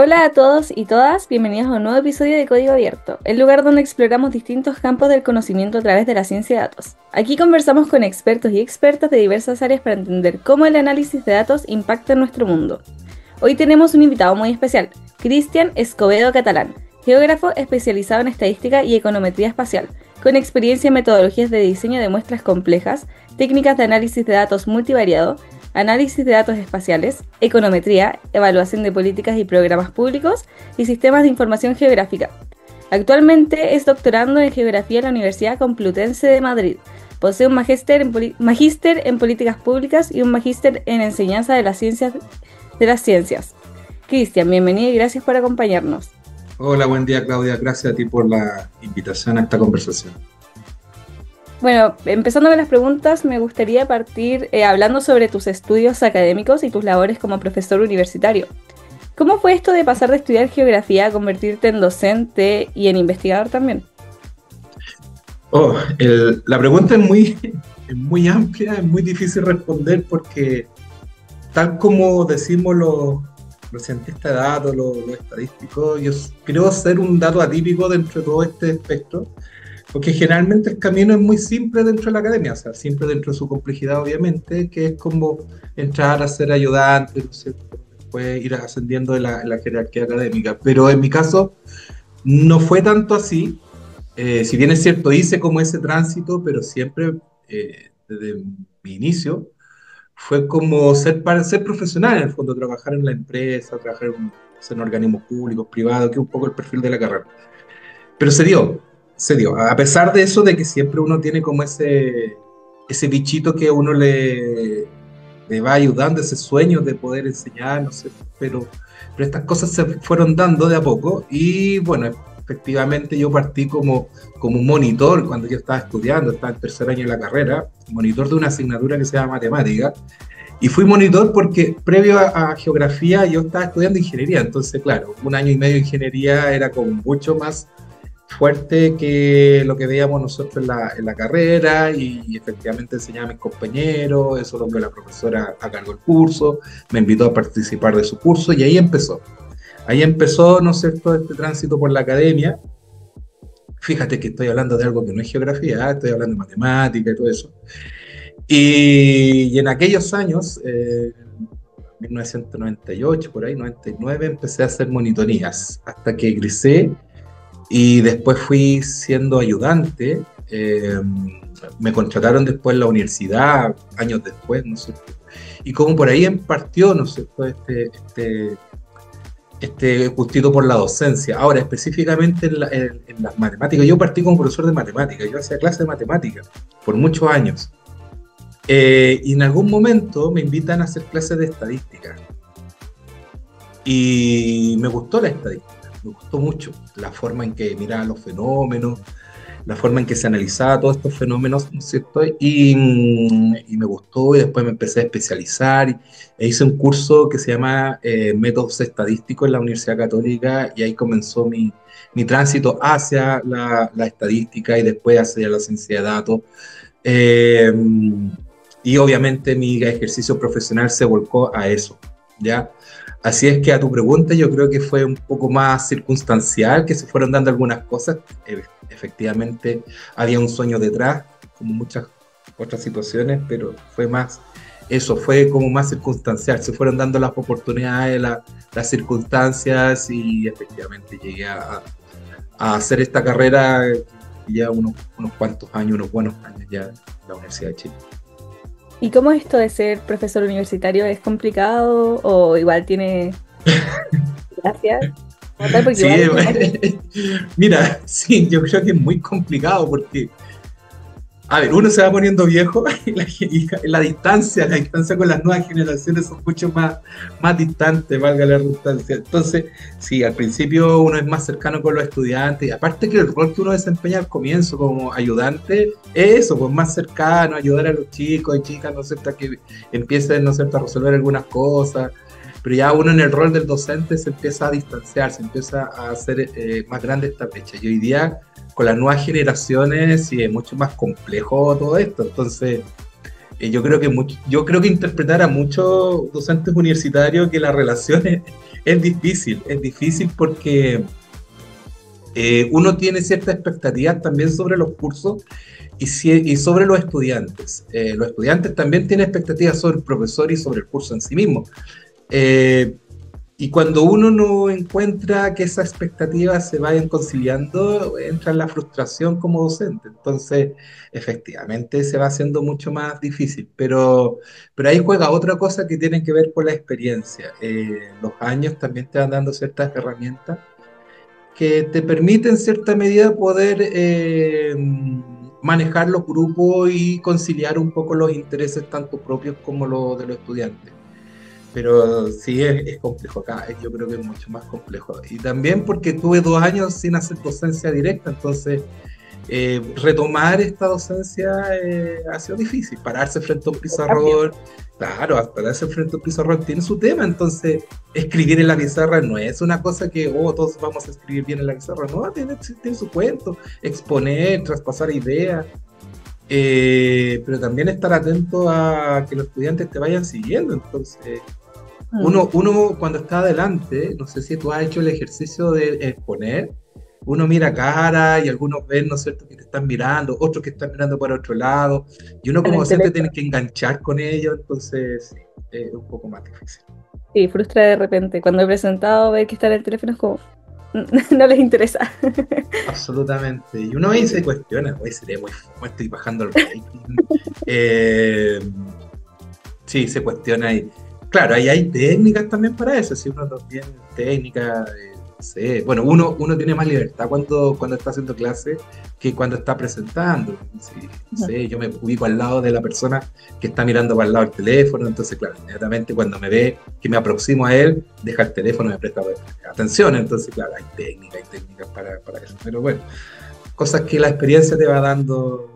Hola a todos y todas, bienvenidos a un nuevo episodio de Código Abierto, el lugar donde exploramos distintos campos del conocimiento a través de la ciencia de datos. Aquí conversamos con expertos y expertas de diversas áreas para entender cómo el análisis de datos impacta en nuestro mundo. Hoy tenemos un invitado muy especial, Cristian Escobedo Catalán, geógrafo especializado en estadística y econometría espacial, con experiencia en metodologías de diseño de muestras complejas, técnicas de análisis de datos multivariado, análisis de datos espaciales, econometría, evaluación de políticas y programas públicos y sistemas de información geográfica. Actualmente es doctorando en Geografía en la Universidad Complutense de Madrid. Posee un magíster en políticas públicas y un magíster en enseñanza de las ciencias. Cristian, bienvenido y gracias por acompañarnos. Hola, buen día Claudia, gracias a ti por la invitación a esta conversación. Bueno, empezando con las preguntas, me gustaría partir hablando sobre tus estudios académicos y tus labores como profesor universitario. ¿Cómo fue esto de pasar de estudiar geografía a convertirte en docente y en investigador también? La pregunta es muy amplia, es muy difícil responder porque tal como decimos los cientistas de datos, los estadísticos, yo creo ser un dato atípico dentro de todo este espectro. Porque generalmente el camino es muy simple dentro de la academia, o sea, simple dentro de su complejidad, obviamente, que es como entrar a ser ayudante, no sé, después ir ascendiendo en la jerarquía académica. Pero en mi caso no fue tanto así. Si bien es cierto, hice como ese tránsito, pero siempre desde mi inicio fue como ser profesional, en el fondo, trabajar en la empresa, trabajar en organismos públicos, privados, que es un poco el perfil de la carrera. Pero se dio. A pesar de eso, de que siempre uno tiene como ese bichito que uno le va ayudando, ese sueño de poder enseñar, no sé, pero estas cosas se fueron dando de a poco y bueno, efectivamente yo partí como monitor cuando yo estaba estudiando, estaba en tercer año de la carrera, monitor de una asignatura que se llama matemática. Y fui monitor porque previo a geografía yo estaba estudiando ingeniería, entonces claro, un año y medio de ingeniería era como mucho más fuerte que lo que veíamos nosotros en la carrera y efectivamente enseñaba a mis compañeros, eso lo que la profesora a cargo del curso, me invitó a participar de su curso y ahí empezó. Ahí empezó, ¿no es cierto?, este tránsito por la academia. Fíjate que estoy hablando de algo que no es geografía, estoy hablando de matemática y todo eso. Y en aquellos años, 1998, por ahí, 99, empecé a hacer monitorías hasta que egresé y después fui siendo ayudante. Me contrataron después en la universidad, años después, ¿no es cierto? Y como por ahí partió, ¿no es cierto?, este gustito por la docencia. Ahora, específicamente en las matemáticas, yo partí como profesor de matemáticas, yo hacía clases de matemáticas por muchos años. Y en algún momento me invitan a hacer clases de estadística. Y me gustó la estadística, me gustó mucho la forma en que miraba los fenómenos, la forma en que se analizaba todos estos fenómenos, ¿no es cierto? Y me gustó y después me empecé a especializar e hice un curso que se llama Métodos Estadísticos en la Universidad Católica y ahí comenzó mi tránsito hacia la estadística y después hacia la ciencia de datos. Eh, y obviamente mi ejercicio profesional se volcó a eso, ¿ya? Así es que a tu pregunta yo creo que fue un poco más circunstancial, que se fueron dando algunas cosas. Efectivamente había un sueño detrás, como muchas otras situaciones, pero fue más eso, fue como más circunstancial. Se fueron dando las oportunidades, las circunstancias y efectivamente llegué a hacer esta carrera ya unos cuantos años, unos buenos años ya en la Universidad de Chile. ¿Y cómo es esto de ser profesor universitario? ¿Es complicado o igual tiene gracias? Como tal, porque Sí, igual mira, sí, yo creo que es muy complicado porque, a ver, uno se va poniendo viejo y la distancia con las nuevas generaciones son mucho más distantes, valga la redundancia. Entonces, sí, al principio uno es más cercano con los estudiantes y aparte que el rol que uno desempeña al comienzo como ayudante es eso, pues más cercano, ayudar a los chicos y chicas, ¿no es cierto?, a que empiecen, ¿no es cierto?, a resolver algunas cosas. Pero ya uno en el rol del docente se empieza a distanciar, se empieza a hacer más grande esta brecha. Y hoy día, con las nuevas generaciones, sí es mucho más complejo todo esto. Entonces, yo creo que interpretar a muchos docentes universitarios que la relación es difícil porque uno tiene ciertas expectativas también sobre los cursos y sobre los estudiantes. Los estudiantes también tienen expectativas sobre el profesor y sobre el curso en sí mismo. Eh, y cuando uno no encuentra que esas expectativas se vayan conciliando, entra en la frustración como docente. Entonces, efectivamente, se va haciendo mucho más difícil. Pero ahí juega otra cosa que tiene que ver con la experiencia. Los años también te van dando ciertas herramientas que te permite en cierta medida poder manejar los grupos y conciliar un poco los intereses tanto propios como los de los estudiantes. Pero sí es complejo acá, yo creo que es mucho más complejo. Y también porque tuve 2 años sin hacer docencia directa, entonces retomar esta docencia ha sido difícil. Pararse frente a un pizarrón, claro, pararse frente a un pizarrón tiene su tema, entonces escribir en la pizarra no es una cosa que todos vamos a escribir bien en la pizarra, no, tiene su cuento, exponer, traspasar ideas. Pero también estar atento a que los estudiantes te vayan siguiendo. Entonces, uno cuando está adelante, no sé si tú has hecho el ejercicio de exponer, uno mira cara y algunos ven, ¿no es cierto?, que te están mirando, otros que están mirando para otro lado, y uno En como el docente teléfono. tiene que enganchar con ellos, entonces sí, es un poco más difícil. Sí, frustra de repente. Cuando he presentado, ver que está en el teléfono es como, no les interesa. Absolutamente. Y uno ahí se cuestiona, oye, seré muy fome, estoy bajando el rating. Eh, Sí, se cuestiona ahí. Claro, ahí hay técnicas también para eso, si uno también técnica, no sé. Bueno, uno tiene más libertad cuando está haciendo clase que cuando está presentando. Sí, no sé, yo me ubico al lado de la persona que está mirando para el lado del teléfono, entonces, claro, inmediatamente cuando me ve que me aproximo a él, deja el teléfono y me presta atención. Entonces, claro, hay técnicas para eso. Pero bueno, cosas que la experiencia te va dando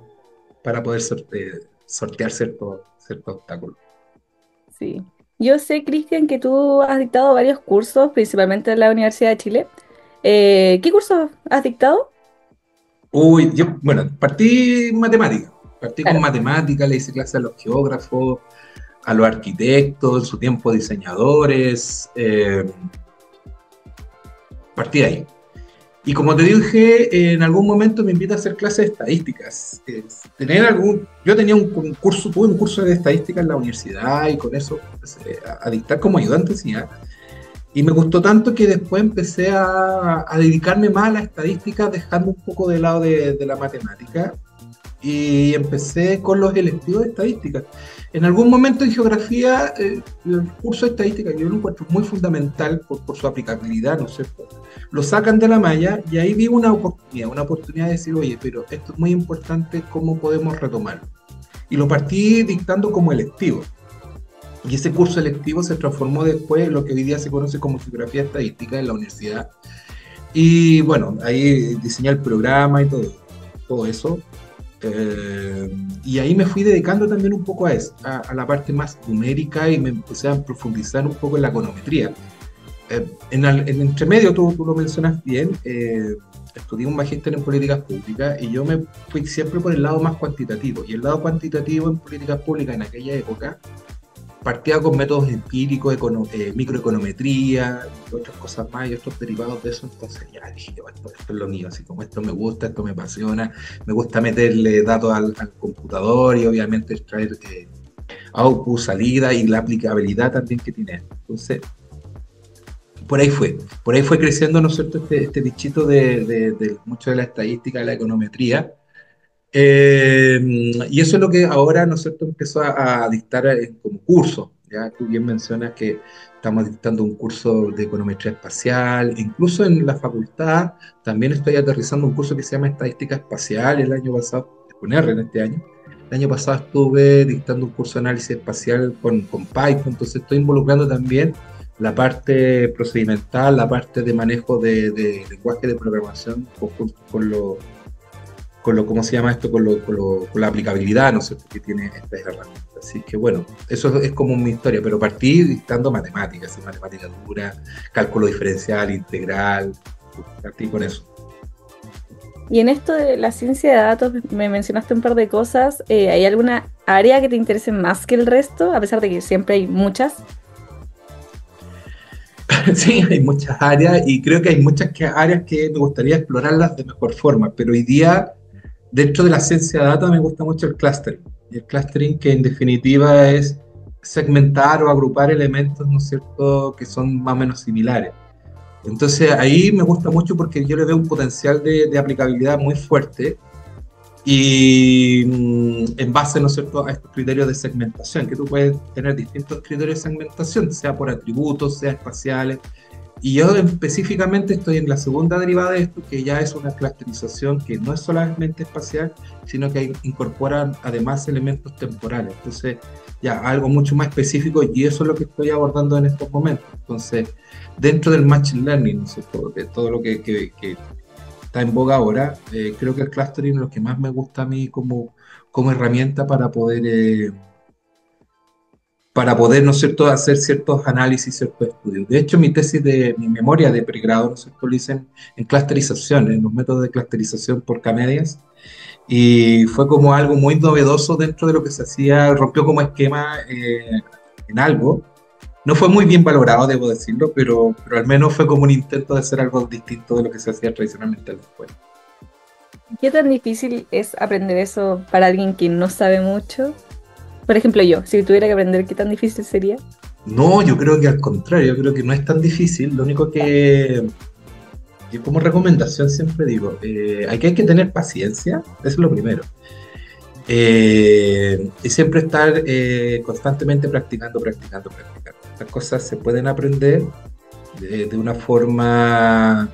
para poder sortear ciertos obstáculos. Sí. Yo sé, Cristian, que tú has dictado varios cursos, principalmente en la Universidad de Chile. ¿Qué cursos has dictado? Uy, bueno, partí matemática. Partí con Claro. matemática, le hice clases a los geógrafos, a los arquitectos, en su tiempo diseñadores. Partí de ahí. Y como te dije, en algún momento me invita a hacer clases de estadísticas. Yo tenía tuve un curso de estadística en la universidad y con eso empecé a dictar como ayudante, sí, ¿ah? Y me gustó tanto que después empecé a dedicarme más a la estadística, dejando un poco de lado de la matemática. Y empecé con los electivos de estadística. En algún momento en geografía, el curso de estadística, yo lo encuentro muy fundamental por su aplicabilidad, ¿no es cierto? Lo sacan de la malla y ahí vi una oportunidad de decir, oye, pero esto es muy importante, ¿cómo podemos retomarlo? Y lo partí dictando como electivo. Y ese curso electivo se transformó después en lo que hoy día se conoce como geografía estadística en la universidad. Y bueno, ahí diseñé el programa y todo eso. Y ahí me fui dedicando también un poco a eso, a la parte más numérica y me empecé a profundizar un poco en la econometría. En entremedio, tú lo mencionas bien, estudié un magíster en políticas públicas y yo me fui siempre por el lado más cuantitativo. Y el lado cuantitativo en políticas públicas en aquella época partía con métodos empíricos, microeconometría y otras cosas más y otros derivados de eso. Entonces ya dije, yo, esto es lo mío, así como esto me gusta, esto me apasiona, me gusta meterle datos al computador y obviamente extraer output, salida y la aplicabilidad también que tiene esto. Entonces, por ahí fue creciendo, ¿no es cierto?, este bichito de mucho de la estadística, de la econometría. Y eso es lo que ahora, ¿no es cierto?, empezó a dictar como curso. Ya tú bien mencionas que estamos dictando un curso de econometría espacial, incluso en la facultad también estoy aterrizando un curso que se llama Estadística Espacial el año pasado, con R en este año. El año pasado estuve dictando un curso de análisis espacial con Python, entonces estoy involucrando también la parte procedimental, la parte de manejo de lenguaje de programación con lo, ¿cómo se llama esto? Con la aplicabilidad, ¿no es cierto?, que tiene estas herramientas. Así que bueno, eso es como mi historia, pero partí dictando matemáticas, matemática dura, cálculo diferencial, integral, partí con eso. Y en esto de la ciencia de datos, me mencionaste un par de cosas. ¿Hay alguna área que te interese más que el resto, a pesar de que siempre hay muchas? Sí, hay muchas áreas y creo que hay muchas áreas que me gustaría explorarlas de mejor forma, pero hoy día dentro de la ciencia de datos me gusta mucho el clustering. Y el clustering que en definitiva es segmentar o agrupar elementos, ¿no es cierto?, que son más o menos similares. Entonces ahí me gusta mucho porque yo le veo un potencial de aplicabilidad muy fuerte y en base, ¿no es cierto?, a estos criterios de segmentación, que tú puedes tener distintos criterios de segmentación, sea por atributos, sea espaciales. Y yo específicamente estoy en la segunda derivada de esto, que ya es una clusterización que no es solamente espacial, sino que incorpora además elementos temporales. Entonces, ya algo mucho más específico y eso es lo que estoy abordando en estos momentos. Entonces, dentro del Machine Learning, ¿no es cierto?, de todo lo que está en boga ahora, creo que el clustering es lo que más me gusta a mí como herramienta para poder, ¿no es cierto?, hacer ciertos análisis, ciertos estudios. De hecho, mi memoria de pregrado, ¿no es cierto?, lo hice en clusterización, en los métodos de clusterización por K-medias, y fue como algo muy novedoso dentro de lo que se hacía, rompió como esquema en algo. No fue muy bien valorado, debo decirlo, pero al menos fue como un intento de hacer algo distinto de lo que se hacía tradicionalmente en la escuela. ¿Qué tan difícil es aprender eso para alguien que no sabe mucho? Por ejemplo, yo, si tuviera que aprender, ¿qué tan difícil sería? No, yo creo que al contrario, yo creo que no es tan difícil. Lo único que yo como recomendación siempre digo, hay que tener paciencia, eso es lo primero. Y siempre estar constantemente practicando, practicando, practicando. Estas cosas se pueden aprender de una forma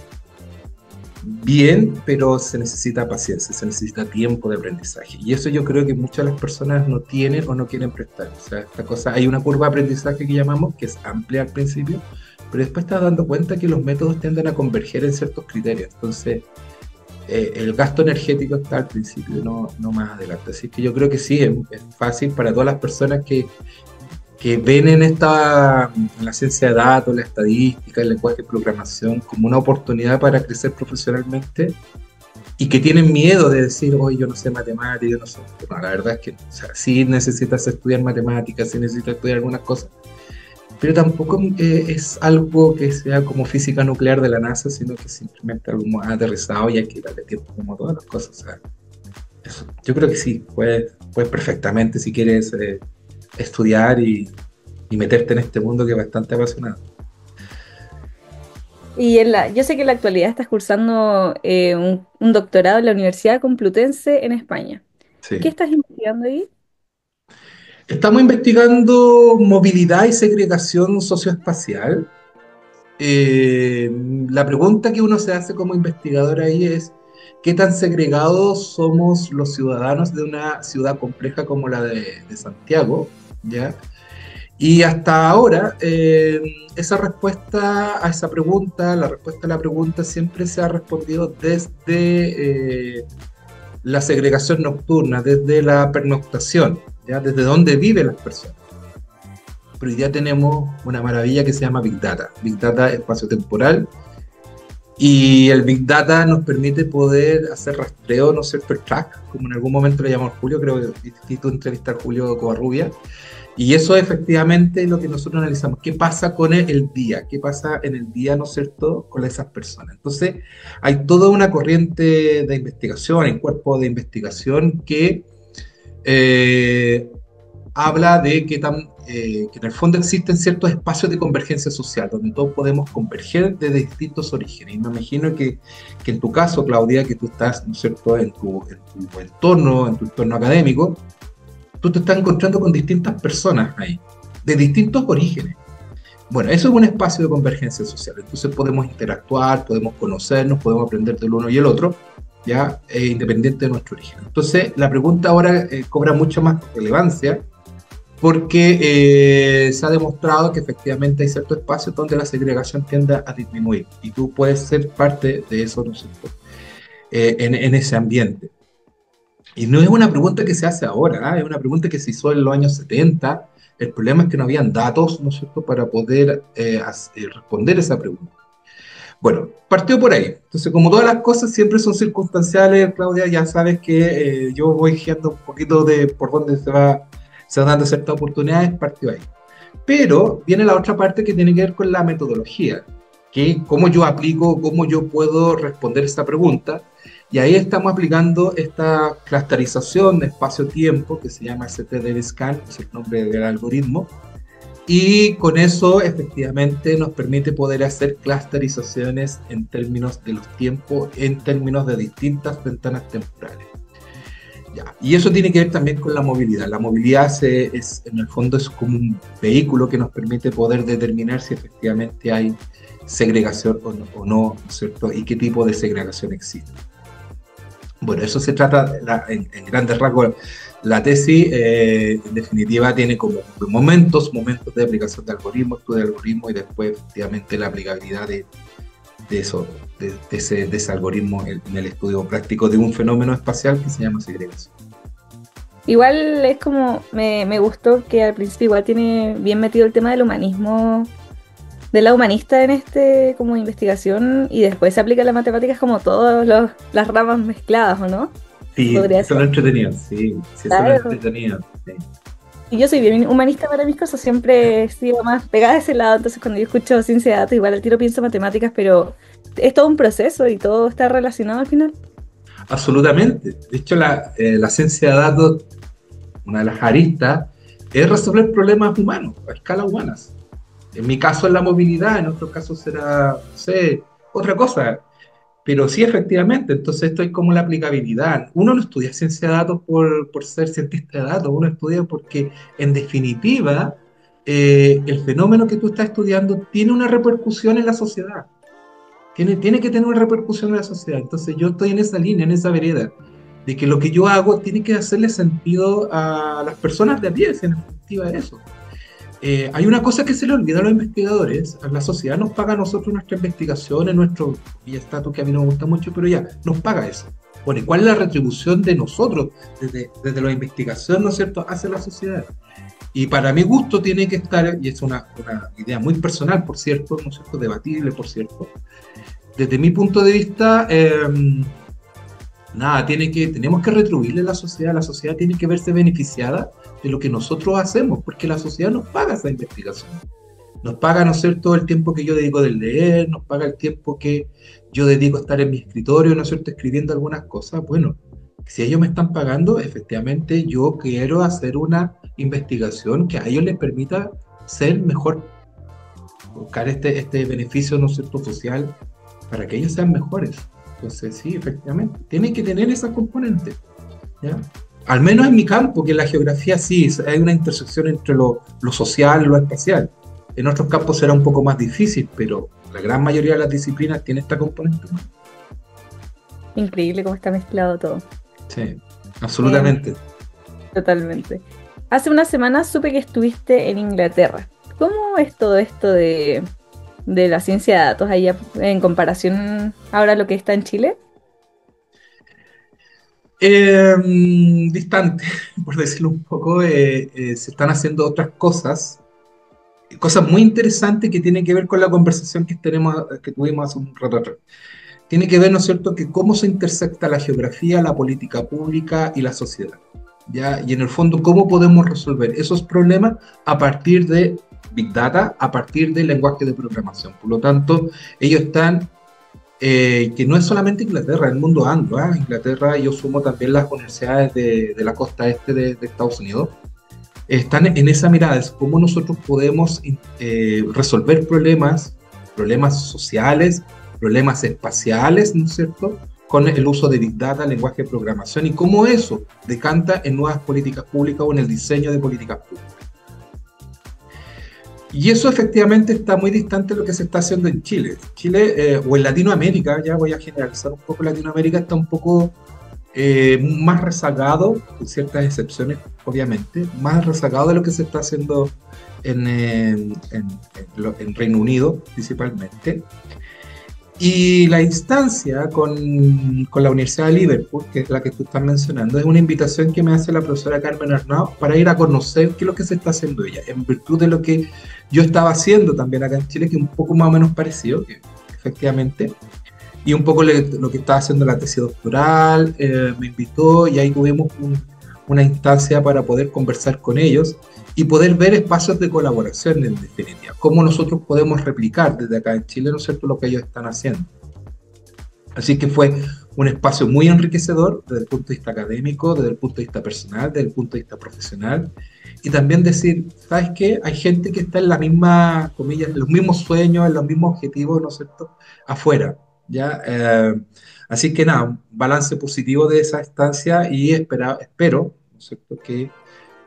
bien, pero se necesita paciencia, se necesita tiempo de aprendizaje. Y eso yo creo que muchas de las personas no tienen o no quieren prestar. O sea, esta cosa, hay una curva de aprendizaje que llamamos, que es amplia al principio, pero después estás dando cuenta que los métodos tienden a converger en ciertos criterios. Entonces, el gasto energético está al principio, no más adelante. Así que yo creo que sí, es fácil para todas las personas que ven en la ciencia de datos, la estadística, el lenguaje de programación como una oportunidad para crecer profesionalmente y que tienen miedo de decir, oye, yo no sé matemáticas, yo no sé. Bueno, la verdad es que, o sea, sí necesitas estudiar matemáticas, sí necesitas estudiar algunas cosas, pero tampoco es algo que sea como física nuclear de la NASA, sino que simplemente algo más aterrizado y hay que darle tiempo como todas las cosas. O sea, eso, yo creo que sí, puedes perfectamente si quieres estudiar y meterte en este mundo que es bastante apasionante. Y yo sé que en la actualidad estás cursando un doctorado en la Universidad Complutense en España. ¿Qué Sí. estás investigando ahí? Estamos investigando movilidad y segregación socioespacial. Eh, la pregunta que uno se hace como investigador ahí es, ¿qué tan segregados somos los ciudadanos de una ciudad compleja como la de Santiago? ¿Ya? Y hasta ahora, esa respuesta a esa pregunta, la respuesta a la pregunta siempre se ha respondido desde la segregación nocturna, desde la pernoctación, ¿ya? Desde dónde viven las personas. Pero hoy día tenemos una maravilla que se llama Big Data. Big Data espacio-temporal. Y el Big Data nos permite poder hacer rastreo, ¿no es cierto? El track, como en algún momento le llamamos Julio, creo que hiciste entrevistar a Julio Covarrubia. Y eso efectivamente es lo que nosotros analizamos. ¿Qué pasa con el día? ¿Qué pasa en el día, ¿no es cierto?, con esas personas. Entonces, hay toda una corriente de investigación, hay cuerpos de investigación que eh, habla de que en el fondo existen ciertos espacios de convergencia social, donde todos podemos converger de distintos orígenes. Y me imagino que en tu caso, Claudia, que tú estás, ¿no es cierto?, en tu entorno académico, tú te estás encontrando con distintas personas ahí, de distintos orígenes. Bueno, eso es un espacio de convergencia social. Entonces podemos interactuar, podemos conocernos, podemos aprender del uno y el otro, ya independiente de nuestro origen. Entonces la pregunta ahora cobra mucha más relevancia porque se ha demostrado que efectivamente hay ciertos espacios donde la segregación tiende a disminuir y tú puedes ser parte de eso, ¿no es cierto?, en ese ambiente. Y no es una pregunta que se hace ahora, es una pregunta que se hizo en los años 70. El problema es que no habían datos, ¿no es cierto?, para poder responder esa pregunta. Bueno, partió por ahí. Entonces, como todas las cosas siempre son circunstanciales, Claudia, ya sabes que yo voy guiando un poquito de por dónde se van dando ciertas oportunidades, partió ahí. Pero viene la otra parte que tiene que ver con la metodología, que cómo yo aplico, cómo yo puedo responder esta pregunta. Y ahí estamos aplicando esta clusterización de espacio-tiempo, que se llama ST-DevScan, es el nombre del algoritmo, y con eso efectivamente nos permite poder hacer clusterizaciones en términos de los tiempos, en términos de distintas ventanas temporales. Ya. Y eso tiene que ver también con la movilidad. La movilidad en el fondo es como un vehículo que nos permite poder determinar si efectivamente hay segregación o no, ¿cierto? Y qué tipo de segregación existe. Bueno, eso se trata en grandes rasgos. La tesis, en definitiva, tiene como momentos de aplicación de algoritmos, estudio de algoritmos y después, efectivamente, la aplicabilidad de ese algoritmo en el estudio práctico de un fenómeno espacial que se llama segregación. Igual es como, me gustó que al principio igual tiene bien metido el tema del humanismo, de la humanista en como investigación, y después se aplica a las matemáticas como todas las ramas mezcladas, ¿o no? Sí, eso lo entretenido, sí, claro. Eso lo entretenido. Sí. Y yo soy bien humanista para mis cosas, siempre he sido más pegada a ese lado, entonces cuando yo escucho ciencia de datos, igual al tiro pienso matemáticas, pero es todo un proceso y todo está relacionado al final. Absolutamente. De hecho, la ciencia de datos, una de las aristas, es resolver problemas humanos, a escala humanas. En mi caso es la movilidad, en otros casos será, no sé, otra cosa. Pero sí, efectivamente, entonces esto es como la aplicabilidad. Uno no estudia ciencia de datos por ser cientista de datos, uno estudia porque, en definitiva, el fenómeno que tú estás estudiando tiene una repercusión en la sociedad. Tiene que tener una repercusión en la sociedad. Entonces yo estoy en esa línea, en esa vereda, de que lo que yo hago tiene que hacerle sentido a las personas de a pie, si en definitiva es eso. Hay una cosa que se le olvida a los investigadores: la sociedad nos paga a nosotros nuestra investigación, nuestro estatus, que a mí no me gusta mucho, pero ya, nos paga eso. Bueno, ¿y cuál es la retribución de nosotros, desde la investigación, ¿no es cierto?, hacia la sociedad? Y para mi gusto tiene que estar, y es una idea muy personal, por cierto, ¿no es cierto?, debatible, por cierto, desde mi punto de vista, tenemos que retribuirle a la sociedad tiene que verse beneficiada de lo que nosotros hacemos, porque la sociedad nos paga esa investigación, nos paga, ¿no es cierto?, el tiempo que yo dedico de leer, nos paga el tiempo que yo dedico a estar en mi escritorio, ¿no es cierto?, escribiendo algunas cosas. Bueno, si ellos me están pagando, efectivamente yo quiero hacer una investigación que a ellos les permita ser mejor, buscar este beneficio, ¿no es cierto?, social, para que ellos sean mejores. Entonces, sí, efectivamente, tiene que tener esa componente, ¿ya? Al menos en mi campo, que en la geografía sí, hay una intersección entre lo social y lo espacial. En otros campos será un poco más difícil, pero la gran mayoría de las disciplinas tiene esta componente. Increíble cómo está mezclado todo. Sí, absolutamente. Totalmente. Hace unas semanas supe que estuviste en Inglaterra. ¿Cómo es todo esto de la ciencia de datos allá en comparación ahora a lo que está en Chile? Distante, por decirlo un poco. Se están haciendo otras cosas muy interesantes que tienen que ver con la conversación que tuvimos hace un rato atrás. Tiene que ver, ¿no es cierto?, que cómo se intersecta la geografía, la política pública y la sociedad, ¿ya? Y en el fondo, cómo podemos resolver esos problemas a partir de Big Data, a partir del lenguaje de programación. Por lo tanto, ellos están, que no es solamente Inglaterra, el mundo anglo, Inglaterra, yo sumo también las universidades de la costa este de Estados Unidos, están en esa mirada, es cómo nosotros podemos resolver problemas sociales, problemas espaciales, ¿no es cierto?, con el uso de Big Data, lenguaje de programación, y cómo eso decanta en nuevas políticas públicas o en el diseño de políticas públicas. Y eso efectivamente está muy distante de lo que se está haciendo en Chile. Chile, o en Latinoamérica, ya voy a generalizar un poco, Latinoamérica está un poco más rezagado, con ciertas excepciones, obviamente, más rezagado de lo que se está haciendo en Reino Unido, principalmente. Y la instancia con la Universidad de Liverpool, que es la que tú estás mencionando, es una invitación que me hace la profesora Carmen Arnau para ir a conocer qué es lo que se está haciendo ella, en virtud de lo que yo estaba haciendo también acá en Chile, que es un poco más o menos parecido, que efectivamente. Y un poco lo que estaba haciendo la tesis doctoral, me invitó y ahí tuvimos una instancia para poder conversar con ellos y poder ver espacios de colaboración en definitiva, cómo nosotros podemos replicar desde acá en Chile, ¿no es cierto?, lo que ellos están haciendo. Así que fue un espacio muy enriquecedor desde el punto de vista académico, desde el punto de vista personal, desde el punto de vista profesional, y también decir, ¿sabes qué? Hay gente que está en la misma, comillas, en los mismos sueños, en los mismos objetivos, ¿no es cierto?, afuera, ¿ya? Así que nada, un balance positivo de esa estancia y espero, ¿no es cierto?, que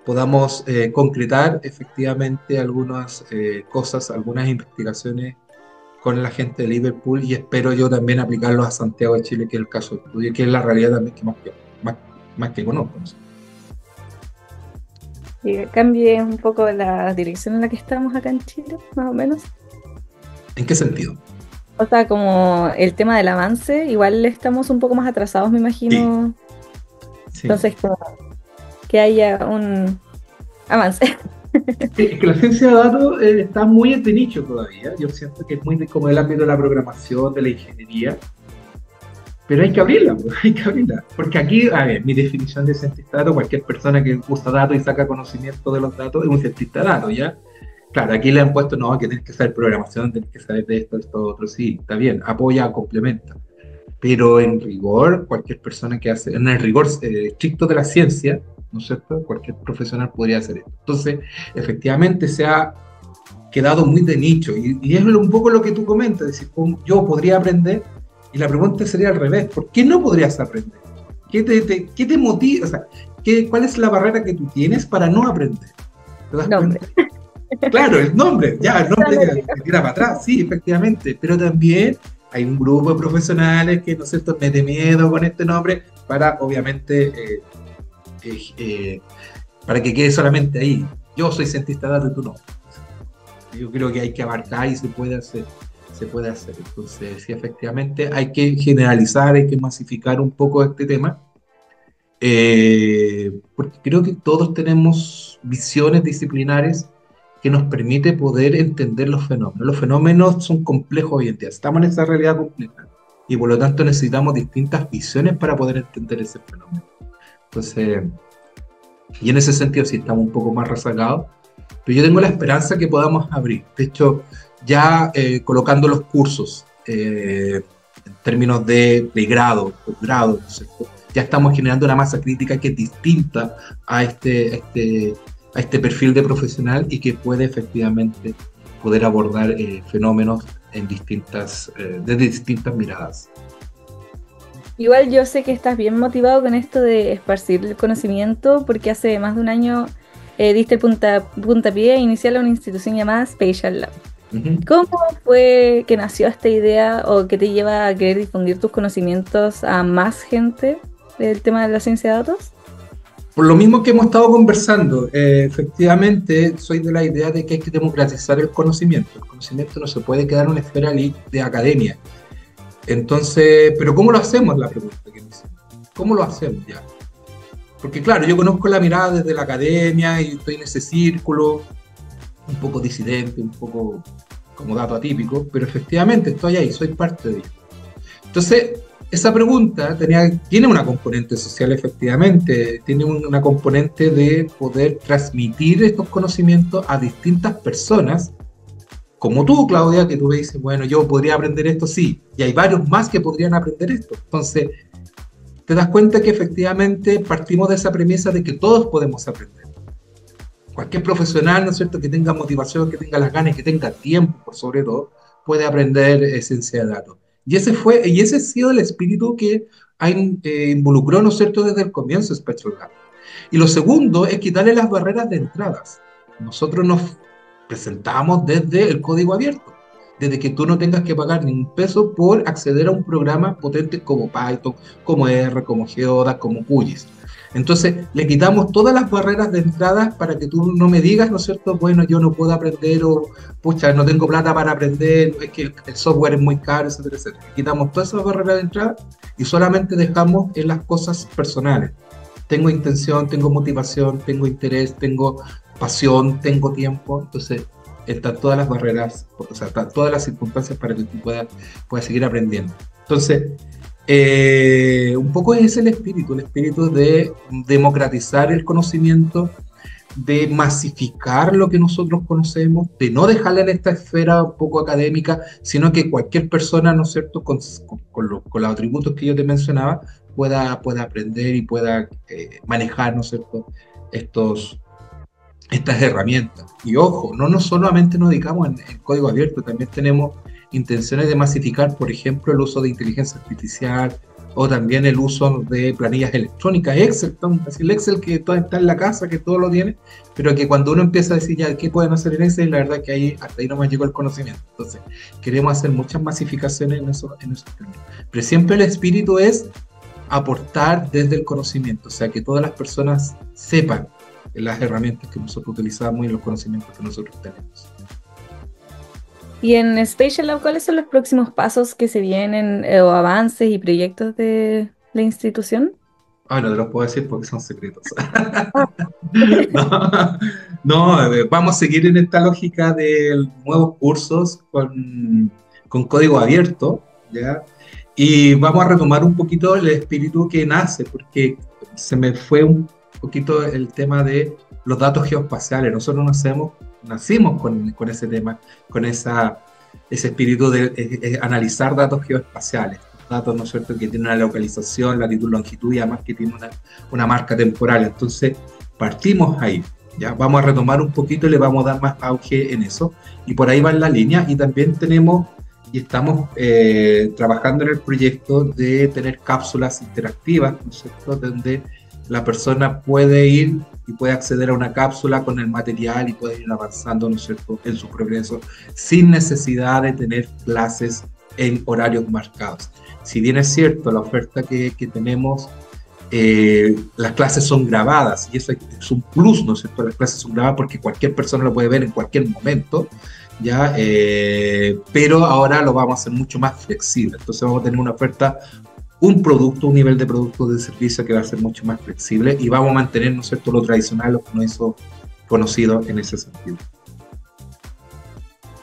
podamos concretar efectivamente algunas cosas, algunas investigaciones con la gente de Liverpool y espero yo también aplicarlos a Santiago de Chile, que es el caso de estudio, que es la realidad también que más que conozco. ¿No? Y cambie un poco la dirección en la que estamos acá en Chile, más o menos. ¿En qué sentido? O sea, como el tema del avance, igual estamos un poco más atrasados, me imagino. Sí. Entonces, como que haya un avance. Es que la ciencia de datos está muy de nicho todavía. Yo siento que es muy como el ámbito de la programación, de la ingeniería. Pero hay que abrirla, hay que abrirla. Porque aquí, a ver, mi definición de cientista de datos, cualquier persona que usa datos y saca conocimiento de los datos es un cientista de datos, ¿ya? Claro, aquí le han puesto, no, que tienes que saber programación, tienes que saber de esto, otro, sí, está bien, apoya, complementa. Pero en rigor, cualquier persona que hace, en el rigor estricto de la ciencia, ¿no es cierto?, cualquier profesional podría hacer esto. Entonces, efectivamente, se ha quedado muy de nicho, y es un poco lo que tú comentas, es decir, yo podría aprender, y la pregunta sería al revés, ¿por qué no podrías aprender? ¿Qué te motiva? O sea, ¿cuál es la barrera que tú tienes para no aprender? ¿Te das cuenta? Claro, el nombre que tira para atrás, sí, efectivamente, pero también hay un grupo de profesionales que, ¿no es cierto?, mete miedo con este nombre para, obviamente, para que quede solamente ahí. Yo soy cientista de datos y tú no. Yo creo que hay que abarcar y se puede hacer. Entonces, sí, efectivamente, hay que generalizar, hay que masificar un poco este tema, porque creo que todos tenemos visiones disciplinares que nos permite poder entender los fenómenos. Los fenómenos son complejos hoy en día, estamos en esa realidad compleja y por lo tanto necesitamos distintas visiones para poder entender ese fenómeno. Entonces, y en ese sentido sí estamos un poco más rezagados, pero yo tengo la esperanza que podamos abrir. De hecho, ya colocando los cursos en términos de grado, posgrado, ¿no es cierto?, ya estamos generando una masa crítica que es distinta a este perfil de profesional y que puede efectivamente poder abordar fenómenos desde distintas miradas. Igual yo sé que estás bien motivado con esto de esparcir el conocimiento, porque hace más de un año diste el puntapié a iniciar una institución llamada Spatial Lab. Uh-huh. ¿Cómo fue que nació esta idea o que te lleva a querer difundir tus conocimientos a más gente del tema de la ciencia de datos? Por lo mismo que hemos estado conversando, efectivamente soy de la idea de que hay que democratizar el conocimiento. El conocimiento no se puede quedar en una esfera de academia. Entonces, ¿pero cómo lo hacemos? La pregunta que me hicieron. ¿Cómo lo hacemos ya? Porque claro, yo conozco la mirada desde la academia y estoy en ese círculo, un poco disidente, un poco como dato atípico, pero efectivamente estoy ahí, soy parte de ello. Entonces, esa pregunta tiene una componente social, efectivamente, tiene una componente de poder transmitir estos conocimientos a distintas personas, como tú, Claudia, que tú me dices, bueno, yo podría aprender esto, sí, y hay varios más que podrían aprender esto. Entonces, te das cuenta que efectivamente partimos de esa premisa de que todos podemos aprender. Cualquier profesional, ¿no es cierto?, que tenga motivación, que tenga las ganas, que tenga tiempo, por sobre todo, puede aprender ciencia de datos. Y ese ha sido el espíritu que involucró, ¿no es cierto?, desde el comienzo Spatial Lab. Y lo segundo es quitarle las barreras de entradas. Nosotros nos presentamos desde el código abierto, desde que tú no tengas que pagar ni un peso por acceder a un programa potente como Python, como R, como Geoda, como QGIS. Entonces, le quitamos todas las barreras de entrada para que tú no me digas, ¿no es cierto?, bueno, yo no puedo aprender, o pucha, no tengo plata para aprender, es que el software es muy caro, etcétera, etcétera. Quitamos todas esas barreras de entrada y solamente dejamos en las cosas personales. Tengo intención, tengo motivación, tengo interés, tengo pasión, tengo tiempo. Entonces, están todas las barreras, o sea, están todas las circunstancias para que tú puedas seguir aprendiendo. Entonces, un poco es el espíritu de democratizar el conocimiento, de masificar lo que nosotros conocemos, de no dejarla en esta esfera un poco académica, sino que cualquier persona, ¿no es cierto?, con los atributos que yo te mencionaba, pueda aprender y pueda manejar, ¿no es cierto?, estas herramientas. Y ojo, no solamente nos dedicamos en código abierto, también tenemos intenciones de masificar, por ejemplo, el uso de inteligencia artificial o también el uso de planillas electrónicas, Excel, así el Excel que todo está en la casa, que todo lo tiene, pero que cuando uno empieza a decir ya qué pueden hacer en Excel, la verdad que ahí, hasta ahí nomás llegó el conocimiento. Entonces, queremos hacer muchas masificaciones en esos términos. Pero siempre el espíritu es aportar desde el conocimiento, o sea, que todas las personas sepan las herramientas que nosotros utilizamos y los conocimientos que nosotros tenemos. Y en Spatial Lab, ¿cuáles son los próximos pasos que se vienen o avances y proyectos de la institución? No te los puedo decir porque son secretos. Ah. Vamos a seguir en esta lógica de nuevos cursos con código abierto, ¿ya? Y vamos a retomar un poquito el espíritu que nace, porque se me fue un poquito el tema de los datos geoespaciales. Nosotros nacimos con ese tema, con ese espíritu de analizar datos geoespaciales, datos, ¿no es cierto?, que tienen una localización, latitud, longitud y además que tienen una marca temporal. Entonces, partimos ahí, ¿ya? Vamos a retomar un poquito y le vamos a dar más auge en eso. Y por ahí va en la línea. Y también tenemos y estamos trabajando en el proyecto de tener cápsulas interactivas, ¿no es cierto?, donde la persona puede ir y puede acceder a una cápsula con el material y puede ir avanzando, ¿no es cierto?, en su progreso, sin necesidad de tener clases en horarios marcados. Si bien es cierto, la oferta que tenemos, las clases son grabadas, y eso es un plus, ¿no es cierto?, las clases son grabadas porque cualquier persona lo puede ver en cualquier momento, ¿ya? Pero ahora lo vamos a hacer mucho más flexible, entonces vamos a tener una oferta, un nivel de producto de servicio que va a ser mucho más flexible y vamos a mantener, ¿no es cierto?, lo tradicional, lo que nos hizo conocido en ese sentido.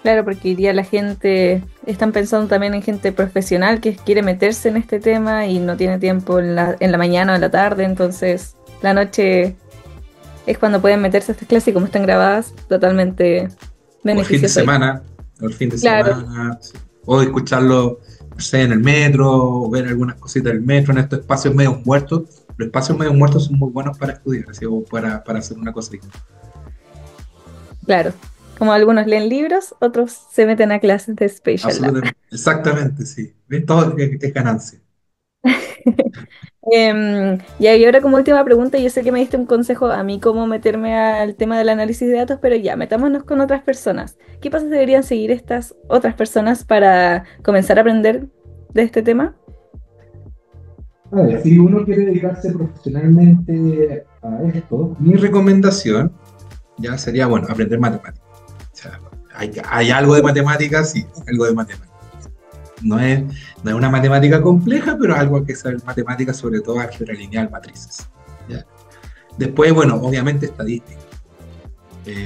Claro, porque hoy día la gente, están pensando también en gente profesional que quiere meterse en este tema y no tiene tiempo en la mañana o en la tarde, entonces la noche es cuando pueden meterse a estas clases y como están grabadas, totalmente beneficioso. O el fin de semana, sí. O escucharlo, no sé, en el metro, o ver algunas cositas del metro, en estos espacios medio muertos. Los espacios medio muertos son muy buenos para estudiar, ¿sí? O para hacer una cosita. Claro, como algunos leen libros, otros se meten a clases de Spatial Lab. Exactamente, sí. Todo es ganancia. Y ahora como última pregunta, yo sé que me diste un consejo a mí cómo meterme al tema del análisis de datos, pero ya, metámonos con otras personas. ¿Qué pasos deberían seguir estas otras personas para comenzar a aprender de este tema? A ver, si uno quiere dedicarse profesionalmente a esto, mi recomendación ya sería, bueno, aprender matemáticas. O sea, hay algo de matemáticas, sí, algo de matemáticas. No es una matemática compleja, pero es algo que saber matemáticas, sobre todo álgebra lineal, matrices, ¿ya? Después, bueno, obviamente estadística.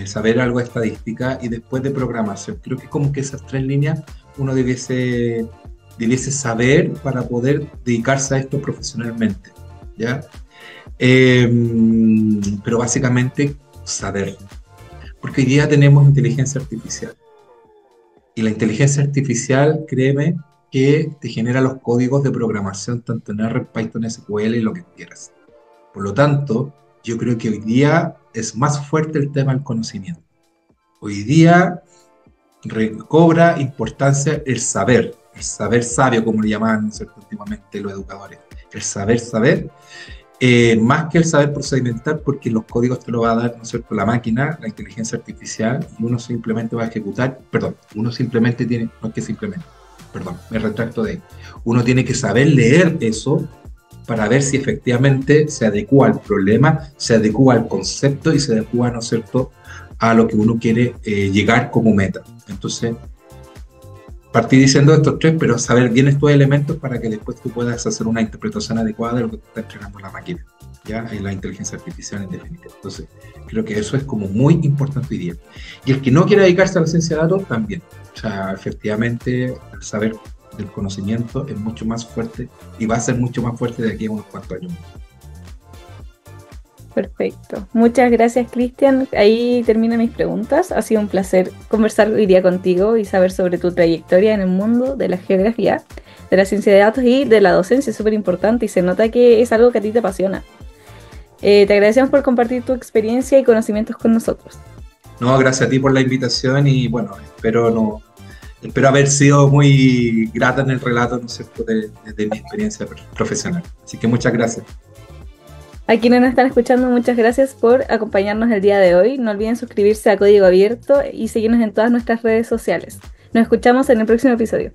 Saber algo de estadística y después de programación. Creo que como que esas tres líneas uno debiese saber para poder dedicarse a esto profesionalmente, ¿ya? Pero básicamente saber. Porque hoy día tenemos inteligencia artificial. Y la inteligencia artificial, créeme, que te genera los códigos de programación, tanto en R, Python, SQL y lo que quieras. Por lo tanto, yo creo que hoy día es más fuerte el tema del conocimiento. Hoy día recobra importancia el saber sabio, como le llamaban, ¿no es cierto?, últimamente los educadores. El saber, más que el saber procedimental, porque los códigos te lo va a dar, ¿no es cierto?, la máquina, la inteligencia artificial, y uno simplemente va a ejecutar, me retracto de ahí. Uno tiene que saber leer eso para ver si efectivamente se adecua al problema, se adecua al concepto y se adecua, ¿no es cierto?, a lo que uno quiere llegar como meta. Entonces, partí diciendo estos tres, pero saber bien estos elementos para que después tú puedas hacer una interpretación adecuada de lo que te está entregando la máquina. ya en la inteligencia artificial en definitiva. Entonces, creo que eso es como muy importante hoy día. Y el que no quiera dedicarse a la ciencia de datos, también. O sea, efectivamente, el saber del conocimiento es mucho más fuerte y va a ser mucho más fuerte de aquí a unos cuantos años. Perfecto. Muchas gracias, Cristian. Ahí terminan mis preguntas. Ha sido un placer conversar hoy día contigo y saber sobre tu trayectoria en el mundo de la geografía, de la ciencia de datos y de la docencia. Es súper importante y se nota que es algo que a ti te apasiona. Te agradecemos por compartir tu experiencia y conocimientos con nosotros. No, gracias a ti por la invitación y bueno, espero haber sido muy grata en el relato, ¿no es cierto?, de mi experiencia profesional. Así que muchas gracias. A quienes nos están escuchando, muchas gracias por acompañarnos el día de hoy. No olviden suscribirse a Código Abierto y seguirnos en todas nuestras redes sociales. Nos escuchamos en el próximo episodio.